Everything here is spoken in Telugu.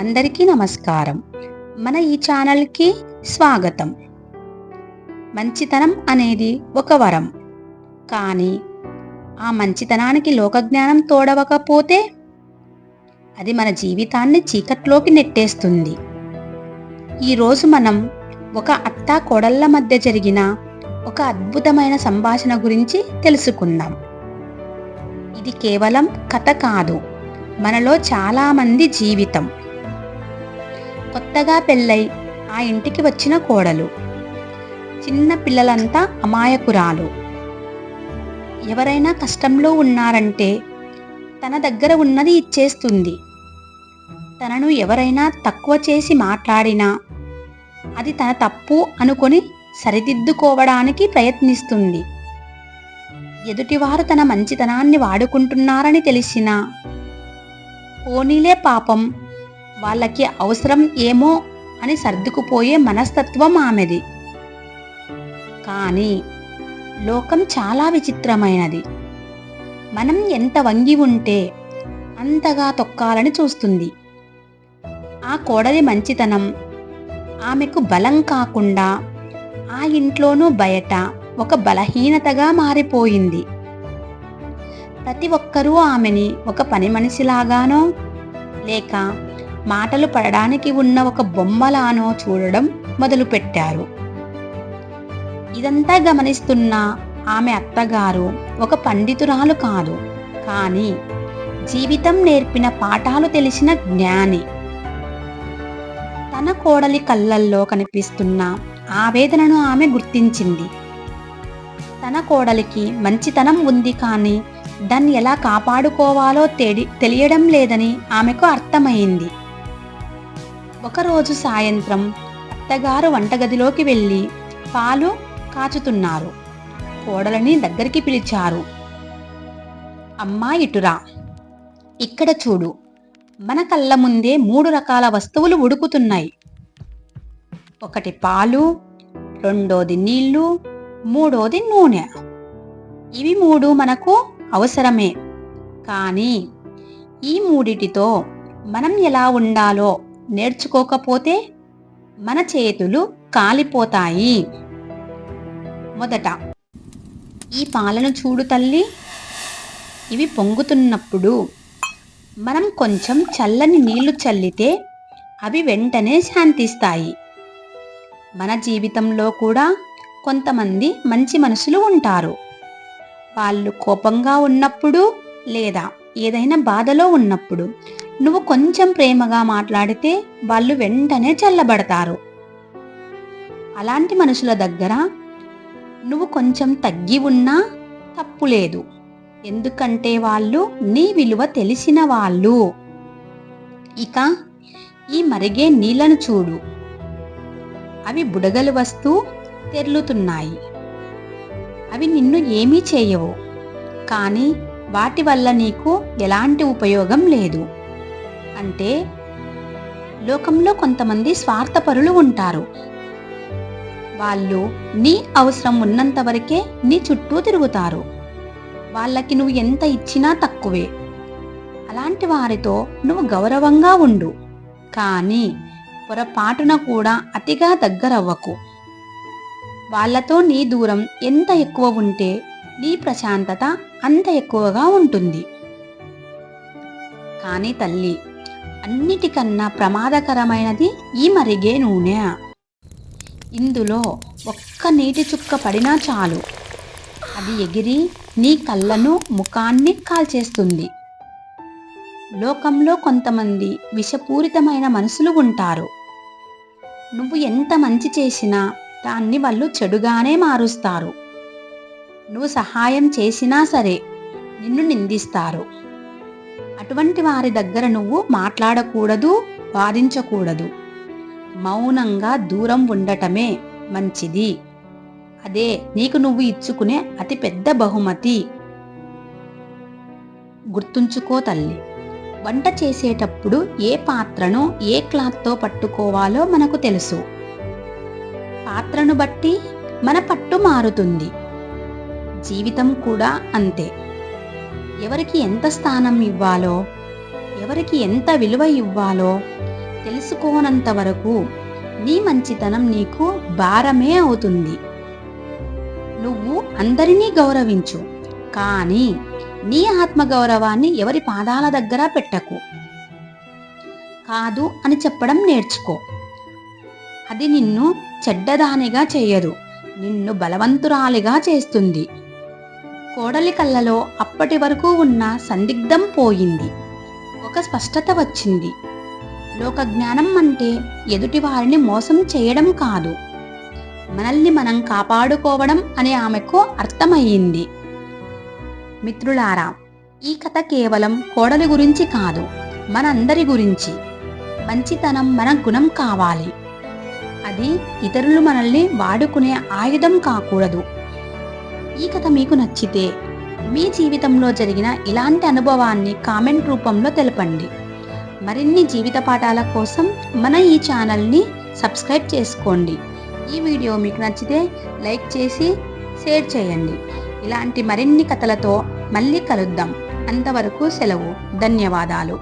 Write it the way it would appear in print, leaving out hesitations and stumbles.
అందరికీ నమస్కారం. మన ఈ ఛానల్కి స్వాగతం. మంచితనం అనేది ఒక వరం, కానీ ఆ మంచితనానికి లోకజ్ఞానం తోడవకపోతే అది మన జీవితాన్ని చీకట్లోకి నెట్టేస్తుంది. ఈరోజు మనం ఒక అత్తా కోడళ్ళ మధ్య జరిగిన ఒక అద్భుతమైన సంభాషణ గురించి తెలుసుకుందాం. ఇది కేవలం కథ కాదు, మనలో చాలామంది జీవితం. కొత్తగా పెళ్ళై ఆ ఇంటికి వచ్చిన కోడలు, చిన్న పిల్లలంతా అమాయకురాలు. ఎవరైనా కష్టంలో ఉన్నారంటే తన దగ్గర ఉన్నది ఇచ్చేస్తుంది. తనను ఎవరైనా తక్కువ చేసి మాట్లాడినా అది తన తప్పు అనుకొని సరిదిద్దుకోవడానికి ప్రయత్నిస్తుంది. ఎదుటివారు తన మంచితనాన్ని వాడుకుంటున్నారని తెలిసినా పోనీలే పాపం, వాళ్ళకి అవసరం ఏమో అని సర్దుకుపోయే మనస్తత్వం ఆమెది. కానీ లోకం చాలా విచిత్రమైనది. మనం ఎంత వంగి ఉంటే అంతగా తొక్కాలని చూస్తుంది. ఆ కోడలి మంచితనం ఆమెకు బలం కాకుండా ఆ ఇంట్లోనూ బయట ఒక బలహీనతగా మారిపోయింది. ప్రతి ఒక్కరూ ఆమెని ఒక పని మనిషిలాగానో లేక మాటలు పడడానికి ఉన్న ఒక బొమ్మలానో చూడడం మొదలుపెట్టారు. ఇదంతా గమనిస్తున్న ఆమె అత్తగారు ఒక పండితురాలు కాదు, కానీ జీవితం నేర్పిన పాఠాలు తెలిసిన జ్ఞాని. తన కోడలి కళ్ళల్లో కనిపిస్తున్న ఆవేదనను ఆమె గుర్తించింది. తన కోడలికి మంచితనం ఉంది, కానీ దాన్ని ఎలా కాపాడుకోవాలో తెలియడం లేదని ఆమెకు అర్థమైంది. ఒకరోజు సాయంత్రం అత్తగారు వంటగదిలోకి వెళ్ళి పాలు కాచుతున్నారు. కోడలని దగ్గరికి పిలిచారు. అమ్మా, ఇటురా, ఇక్కడ చూడు, మన కళ్ళ ముందే 3 రకాల వస్తువులు ఉడుకుతున్నాయి. ఒకటి పాలు, రెండోది నీళ్లు, మూడోది నూనె. ఇవి 3 మనకు అవసరమే, కానీ ఈ మూడిటితో మనం ఎలా ఉండాలో నేర్చుకోకపోతే మన చేతులు కాలిపోతాయి. మొదట ఈ పాలను చూడు తల్లి. ఇవి పొంగుతున్నప్పుడు మనం కొంచెం చల్లని నీళ్లు చల్లితే అవి వెంటనే శాంతిస్తాయి. మన జీవితంలో కూడా కొంతమంది మంచి మనుషులు ఉంటారు. వాళ్ళు కోపంగా ఉన్నప్పుడు లేదా ఏదైనా బాధలో ఉన్నప్పుడు నువ్వు కొంచెం ప్రేమగా మాట్లాడితే వాళ్ళు వెంటనే చల్లబడతారు. అలాంటి మనుషుల దగ్గర నువ్వు కొంచెం తగ్గి ఉన్నా తప్పులేదు, ఎందుకంటే వాళ్ళు నీ విలువ తెలిసిన వాళ్ళు. ఇక ఈ మరిగే నీళ్లను చూడు, అవి బుడగలు వస్తూ తెర్లుతున్నాయి. అవి నిన్ను ఏమీ చేయవు, కానీ వాటి వల్ల నీకు ఎలాంటి ఉపయోగం లేదు. అంటే లోకంలో కొంతమంది స్వార్థపరులు ఉంటారు. వాళ్ళు నీ అవసరం ఉన్నంత వరకే నీ చుట్టూ తిరుగుతారు. వాళ్ళకి నువ్వు ఎంత ఇచ్చినా తక్కువే. అలాంటి వారితో నువ్వు గౌరవంగా ఉండు, కానీ పొరపాటున కూడా అతిగా దగ్గరవ్వకు. వాళ్ళతో నీ దూరం ఎంత ఎక్కువ ఉంటే నీ ప్రశాంతత అంత ఎక్కువగా ఉంటుంది. కానీ తల్లి, అన్నిటికన్నా ప్రమాదకరమైనది ఈ మరిగే నూనె. ఇందులో ఒక్క నీటి చుక్క పడినా చాలు, అది ఎగిరి నీ కళ్ళను ముఖాన్ని కాల్చేస్తుంది. లోకంలో కొంతమంది విషపూరితమైన మనుషులు ఉంటారు. నువ్వు ఎంత మంచి చేసినా దాన్ని వాళ్ళు చెడుగానే మారుస్తారు. నువ్వు సహాయం చేసినా సరే నిన్ను నిందిస్తారు. అటువంటి వారి దగ్గర నువ్వు మాట్లాడకూడదు, వాదించకూడదు. మౌనంగా దూరం ఉండటమే మంచిది. అదే నీకు నువ్వు ఇచ్చుకునే అతి పెద్ద బహుమతి. గుర్తుంచుకో తల్లి, వంట చేసేటప్పుడు ఏ పాత్రను ఏ క్లాత్తో పట్టుకోవాలో మనకు తెలుసు. పాత్రను బట్టి మన పట్టు మారుతుంది. జీవితం కూడా అంతే. ఎవరికి ఎంత స్థానం ఇవ్వాలో, ఎవరికి ఎంత విలువ ఇవ్వాలో తెలుసుకోనంత వరకు నీ మంచితనం నీకు భారమే అవుతుంది. నువ్వు అందరినీ గౌరవించు, కానీ నీ ఆత్మగౌరవాన్ని ఎవరి పాదాల దగ్గర పెట్టకు. కాదు అని చెప్పడం నేర్చుకో. అది నిన్ను చెడ్డదానిగా చేయదు, నిన్ను బలవంతురాలిగా చేస్తుంది. కోడలి కళ్ళలో అప్పటి వరకు ఉన్న సందిగ్ధం పోయింది. ఒక స్పష్టత వచ్చింది. లోక జ్ఞానం అంటే ఎదుటి వారిని మోసం చేయడం కాదు, మనల్ని మనం కాపాడుకోవడం అని ఆమెకు అర్థమయ్యింది. మిత్రులారా, ఈ కథ కేవలం కోడలి గురించి కాదు, మనందరి గురించి. మంచితనం మన గుణం కావాలి. అది ఇతరులు మనల్ని వాడుకునే ఆయుధం కాకూడదు. ఈ కథ మీకు నచ్చితే మీ జీవితంలో జరిగిన ఇలాంటి అనుభవాన్ని కామెంట్ రూపంలో తెలపండి. మరిన్ని జీవిత పాఠాల కోసం మన ఈ ఛానల్ని సబ్స్క్రైబ్ చేసుకోండి. ఈ వీడియో మీకు నచ్చితే లైక్ చేసి షేర్ చేయండి. ఇలాంటి మరిన్ని కథలతో మళ్ళీ కలుద్దాం. అంతవరకు సెలవు. ధన్యవాదాలు.